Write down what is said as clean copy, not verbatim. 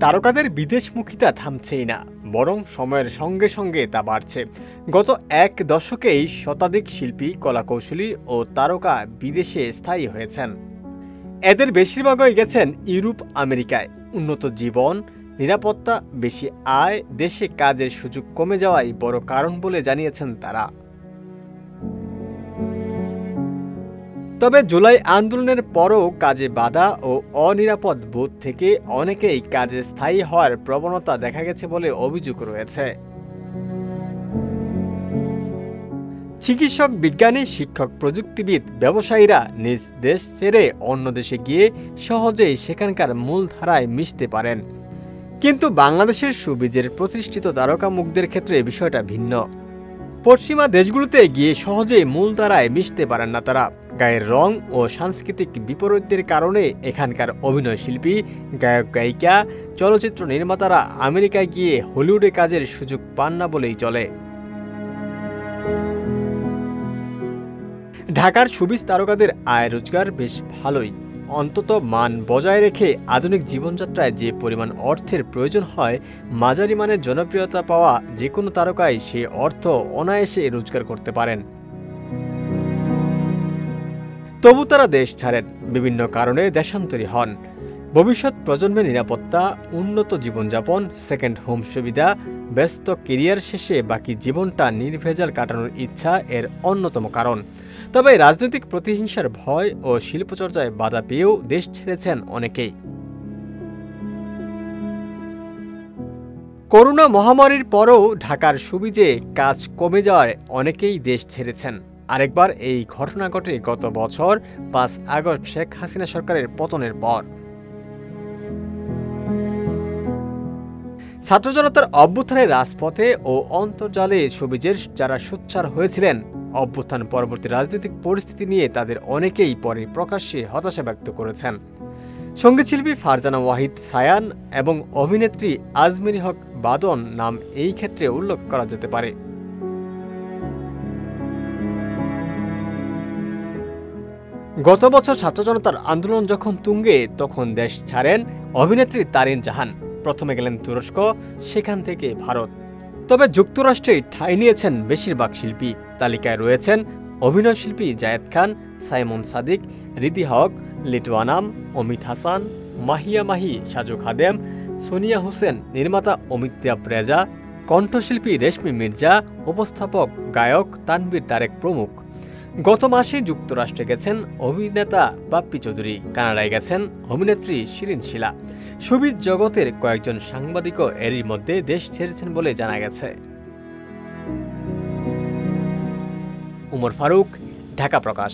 তারকাদের বিদেশমুখিতা থামছেই না, বরং সময়ের সঙ্গে সঙ্গে তা বাড়ছে। গত এক দশকেই শতাধিক শিল্পী, কলাকৌশলী ও তারকা বিদেশে স্থায়ী হয়েছেন। এদের বেশিরভাগই গেছেন ইউরোপ, আমেরিকায়। উন্নত জীবন, নিরাপত্তা, বেশি আয়, দেশে কাজের সুযোগ কমে যাওয়াই বড় কারণ বলে জানিয়েছেন তারা। তবে জুলাই আন্দোলনের পরও কাজে বাধা ও অনিরাপদ বোধ থেকে অনেকেই কাজে স্থায়ী হওয়ার প্রবণতা দেখা গেছে বলে অভিযোগ রয়েছে। চিকিৎসক, বিজ্ঞানী, শিক্ষক, প্রযুক্তিবিদ, ব্যবসায়ীরা নিজ দেশ ছেড়ে অন্য দেশে গিয়ে সহজেই সেখানকার মূলধারায় মিশতে পারেন। কিন্তু বাংলাদেশের শোবিজের প্রতিষ্ঠিত তারকা মুখদের ক্ষেত্রে বিষয়টা ভিন্ন। পশ্চিমা দেশগুলোতে গিয়ে সহজেই মূলধারায় মিশতে পারেন না তারা। গায়ের রং ও সাংস্কৃতিক বিপরীতের কারণে এখানকার অভিনয় শিল্পী, গায়ক, গায়িকা, চলচ্চিত্র নির্মাতারা আমেরিকায় গিয়ে হলিউডে কাজের সুযোগ পান না বলেই চলে। ঢাকার শোবিজ তারকাদের আয় রোজগার বেশ ভালোই। অন্তত মান বজায় রেখে আধুনিক জীবনযাত্রায় যে পরিমাণ অর্থের প্রয়োজন হয়, মাঝারি মানের জনপ্রিয়তা পাওয়া যে কোনো তারকাই সে অর্থ অনায়াসে রোজগার করতে পারেন। তবু তারা দেশ ছাড়েন, বিভিন্ন কারণে দেশান্তরী হন। ভবিষ্যৎ প্রজন্মের নিরাপত্তা, উন্নত জীবনযাপন, সেকেন্ড হোম সুবিধা, ব্যস্ত কেরিয়ার শেষে বাকি জীবনটা নির্ভেজাল কাটানোর ইচ্ছা এর অন্যতম কারণ। তবে রাজনৈতিক প্রতিহিংসার ভয় ও শিল্পচর্চায় বাধা পেয়েও দেশ ছেড়েছেন অনেকেই। করোনা মহামারীর পরও ঢাকার শোবিজে কাজ কমে যাওয়ায় অনেকেই দেশ ছেড়েছেন। আরেকবার এই ঘটনা ঘটে গত বছর ৫ আগস্ট শেখ হাসিনা সরকারের পতনের পর। ছাত্র জনতার অভ্যুত্থানের রাজপথে ও অন্তর্জালে শোবিজের যারা সোচ্চার হয়েছিলেন, অভ্যুত্থান পরবর্তী রাজনৈতিক পরিস্থিতি নিয়ে তাদের অনেকেই পরে প্রকাশ্যে হতাশা ব্যক্ত করেছেন। সঙ্গীতশিল্পী ফারজানা ওয়াহিদ সায়ান এবং অভিনেত্রী আজমেরী হক বাদন নাম এই ক্ষেত্রে উল্লেখ করা যেতে পারে। গত বছর ছাত্র জনতার আন্দোলন যখন তুঙ্গে, তখন দেশ ছাড়েন অভিনেত্রী তারিন জাহান। প্রথমে গেলেন তুরস্ক, সেখান থেকে ভারত। তবে যুক্তরাষ্ট্রে ঠাঁই নিয়েছেন বেশিরভাগ শিল্পী। তালিকায় রয়েছেন অভিনয় শিল্পী জায়েদ খান, সাইমন সাদিক, রিদি হক, লিটু আনাম, অমিত হাসান, মাহিয়া মাহি, সাজু খাদেম, সোনিয়া হোসেন, নির্মাতা অমিতাভ রেজা, কণ্ঠশিল্পী রেশমি মির্জা, উপস্থাপক গায়ক তানভীর তারেক প্রমুখ। গত মাসে যুক্তরাষ্ট্রে গেছেন অভিনেতা বাপ্পি চৌধুরী, কানাডায় গেছেন অভিনেত্রী শিরিন শিলা। শোবিজ জগতের কয়েকজন সাংবাদিকও এরই মধ্যে দেশ ছেড়েছেন বলে জানা গেছে। উমর ফারুক, ঢাকা প্রকাশ।